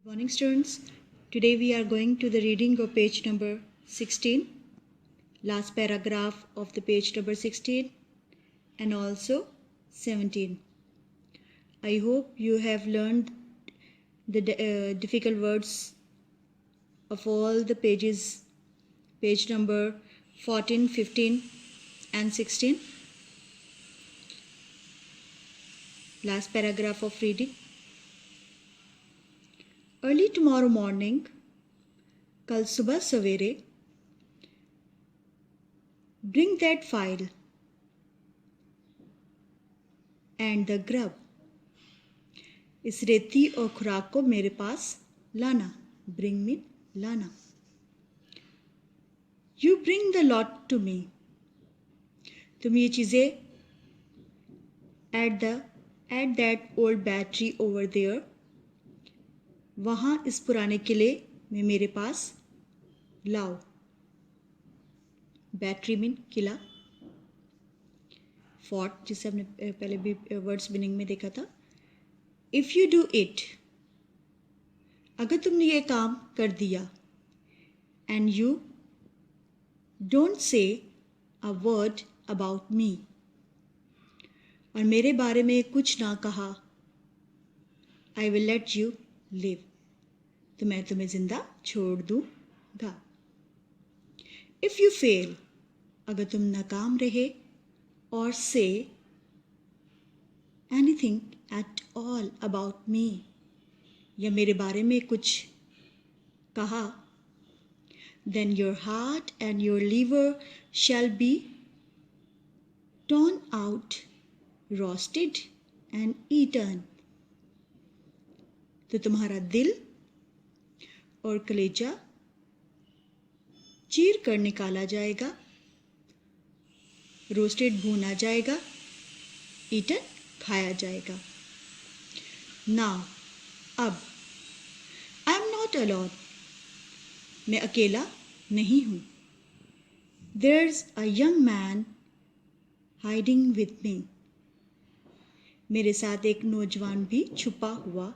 Morning students, today we are going to the reading of page number 16, last paragraph of the page number 16 and also 17. I hope you have learned the difficult words of all the pages, page number 14, 15 and 16. Last paragraph of reading. Early tomorrow morning, कल सुबह सवेरे, bring that file and the grub. इस रेती और खुराक को मेरे पास लाना. Bring me, लाना. You bring the lot to me. तुम ये चीज़ें at that old battery over there. वहाँ इस पुराने किले में मेरे पास लाओ. बैटरी मीन किला. फोर्ट जिसे हमने पहले भी वर्ड्स मीनिंग में देखा था. इफ़ यू डू इट, अगर तुमने ये काम कर दिया, and you don't say a word about me, और मेरे बारे में कुछ ना कहा, I will let you live, तो मैं तुम्हें जिंदा छोड़ दूंगा. इफ़ यू फेल, अगर तुम नाकाम रहे, और say anything at all about me, या मेरे बारे में कुछ कहा, then your heart and your liver shall be torn out, roasted and eaten. तो तुम्हारा दिल और कलेजा चीर कर निकाला जाएगा, रोस्टेड भूना जाएगा, ईटन खाया जाएगा. नाउ अब, आई एम नॉट अलोन, मैं अकेला नहीं हूँ. There's a young man hiding with me, मेरे साथ एक नौजवान भी छुपा हुआ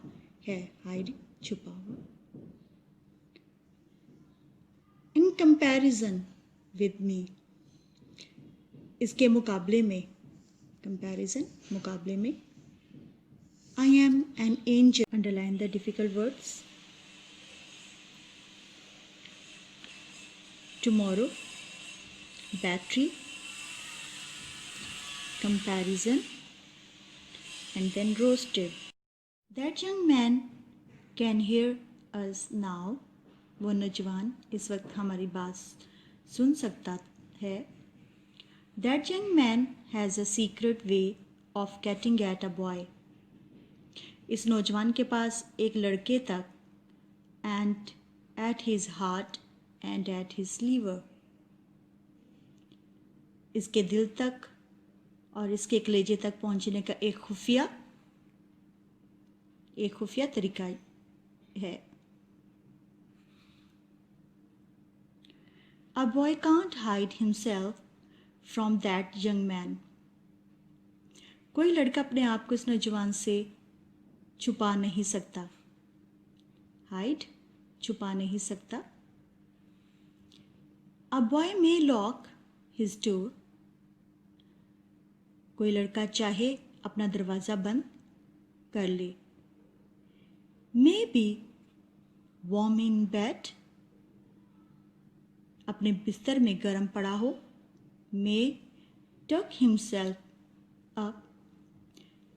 है. हाइडिंग, छुपा हुआ. इन कंपैरिजन विद मी, इसके मुकाबले में, कंपैरिजन मुकाबले में. I am an angel, underline the difficult words. Tomorrow, battery, comparison and then roasted. That young man can hear us now. वो नौजवान इस वक्त हमारी बात सुन सकता है. That young man has a secret way of getting at a boy. इस नौजवान के पास एक लड़के तक, and at his heart and at his liver, इसके दिल तक और इसके कलेजे तक पहुंचने का एक खुफिया तरीका है. A boy can't hide himself from that young man. कोई लड़का अपने आप को इस नौजवान से छुपा नहीं सकता. Hide, छुपा नहीं सकता. A boy may lock his door. कोई लड़का चाहे अपना दरवाज़ा बंद कर ले. May be warm in bed, अपने बिस्तर में गर्म पड़ा हो. मे टक हिमसेल्फ अप,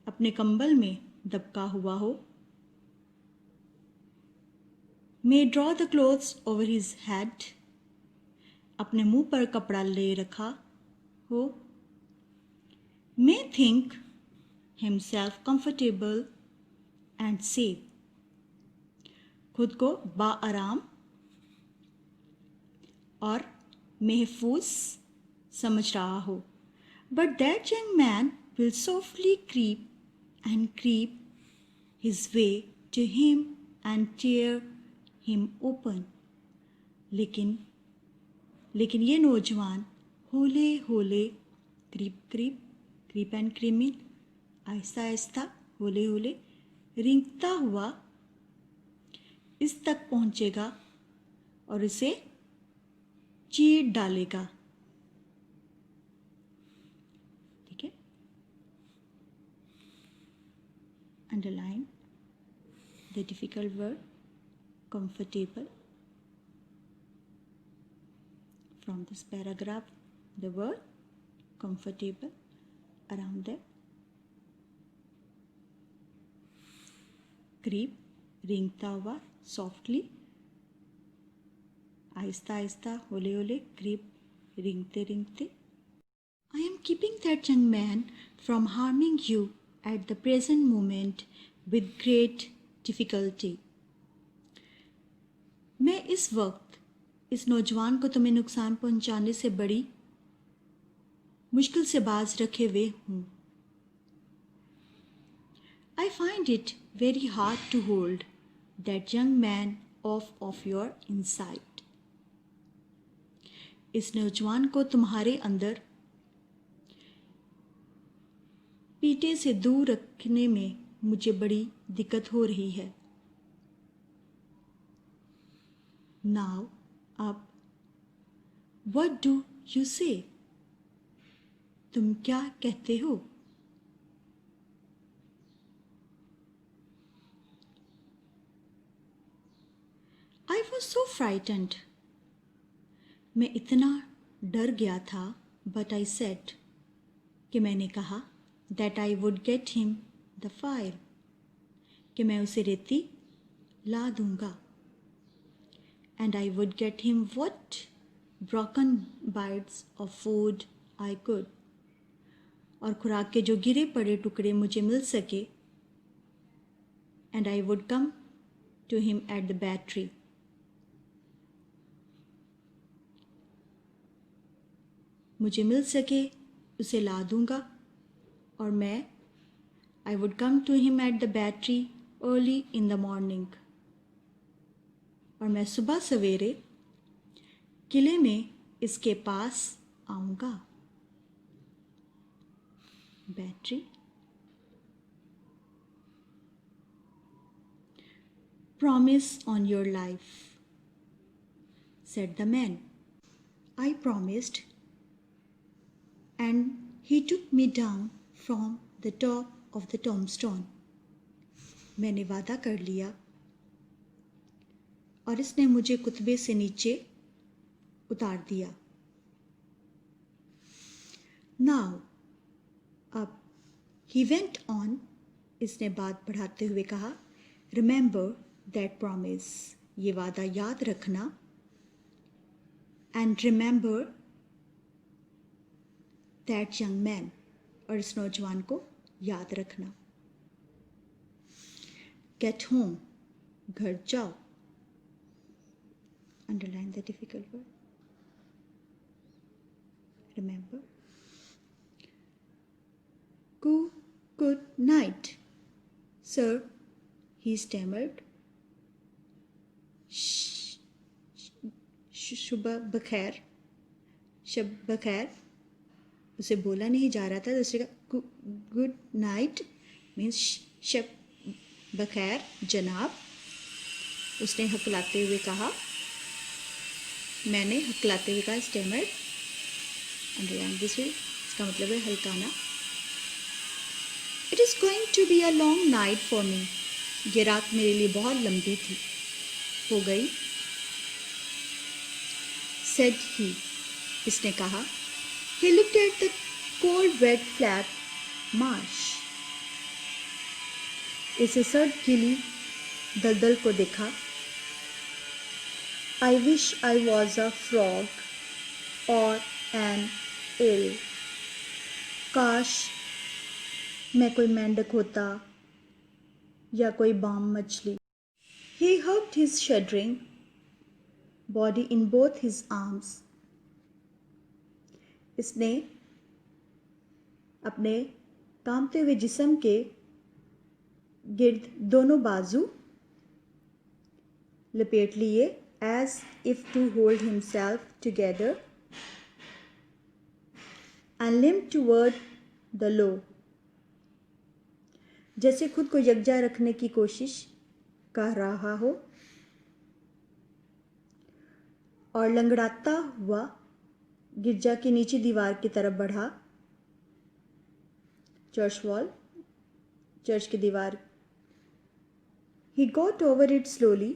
अपने कंबल में दबका हुआ हो. May draw the clothes over his head, अपने मुंह पर कपड़ा ले रखा हो. May think himself comfortable and safe, खुद को बाआराम और महफूज समझ रहा हो. But that young man will softly creep his way to him and tear him open. लेकिन ये नौजवान होले होले, creep and creaming, Aahista Aahista, होले होले, रेंगता हुआ इस तक पहुंचेगा और इसे चीर डालेगा। ठीक है, underline the difficult word comfortable. From this paragraph, the word comfortable around them. Creep, रेंगता हुआ, softly. आहिस्ता आहिस्ता, होले होले, creep, रेंगते रेंगते. I am keeping that young man from harming you at the present moment with great difficulty. मैं इस वक्त इस नौजवान को तुम्हें नुकसान पहुंचाने से बड़ी मुश्किल से बाज रखे हुए हूँ. I find it very hard to hold that young man off of your inside. इस नौजवान को तुम्हारे अंदर पीटे से दूर रखने में मुझे बड़ी दिक्कत हो रही है. Now, अब what do you say? तुम क्या कहते हो? I was so frightened. मैं इतना डर गया था, but I said कि मैंने कहा that I would get him the fire, कि मैं उसे रेती ला दूंगा. And I would get him what broken bites of food I could. और खुराक के जो गिरे पड़े टुकड़े मुझे मिल सके. And I would come to him at the battery. मुझे मिल सके उसे ला दूंगा और मैं I would come to him at the battery early in the morning. और मैं सुबह सवेरे किले में इसके पास आऊँगा. Battery. Promise on your life, said the man. I promised, and he took me down from the top of the tombstone. मैंने वादा कर लिया और इसने मुझे कुतबे से नीचे उतार दिया. Now, अब he went on, इसने बात बढ़ाते हुए कहा, remember that promise, ये वादा याद रखना, and remember that young man, और इस नौजवान को याद रखना. Get home, घर जाओ. Underline the difficult word. Remember. Good night, sir, he stammered. शुभ बखैर. शब बखैर उसे बोला नहीं जा रहा था. दूसरे का गुड नाइट मीन्स शब बखैर जनाब. उसने हकलाते हुए कहा, मैंने हकलाते हुए कहा. स्टेमर्ड. अंडरलाइन दिस वे, इसका मतलब है हल्काना. It is going to be a long night for me, ये रात मेरे लिए बहुत लंबी थी, हो गई. सेड ही, इसने कहा. He looked at the cold wet flat marsh. इसे सर्द गीली दलदल को देखा. I wish I was a frog or an eel. काश मैं कोई मेंढक होता या कोई बाम मछली. He hugged his shuddering body in both his arms. इसने अपने कांपते हुए जिस्म के गिर्द दोनों बाजू लपेट लिए, as if to hold himself together, and limped toward the low. जैसे खुद को यकजा रखने की कोशिश कर रहा हो. और लंगड़ाता हुआ गिरजा की नीचे दीवार की तरफ बढ़ा। चर्च वॉल, चर्च की दीवार। He got over it slowly.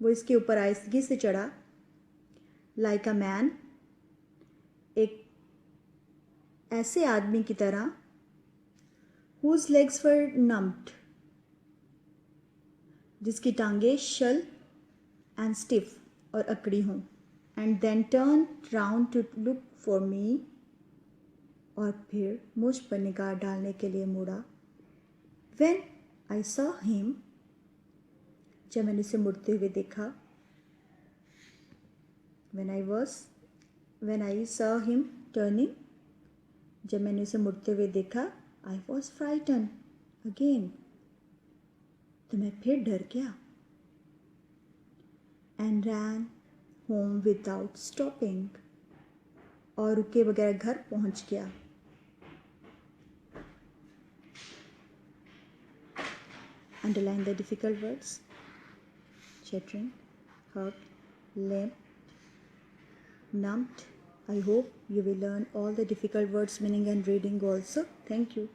वो इसके ऊपर आहिस्तगी से चढ़ा। Like a man, एक ऐसे आदमी की तरह। Whose legs were numbed, जिसकी टांगें शल and stiff और अकड़ी हों। And then turned round to look for me, और फिर मुझ पर निगाह डालने के लिए मुड़ा। When I saw him, जब मैंने उसे मुड़ते हुए देखा। When I saw him turning, जब मैंने उसे मुड़ते हुए देखा। I was frightened again, तो मैं फिर डर गया। And ran home without stopping, और रुके बगैर घर पहुंच गया। Underline the difficult words: chattering, hurt, limp, numbed. I hope you will learn all the difficult words, meaning and reading also. Thank you.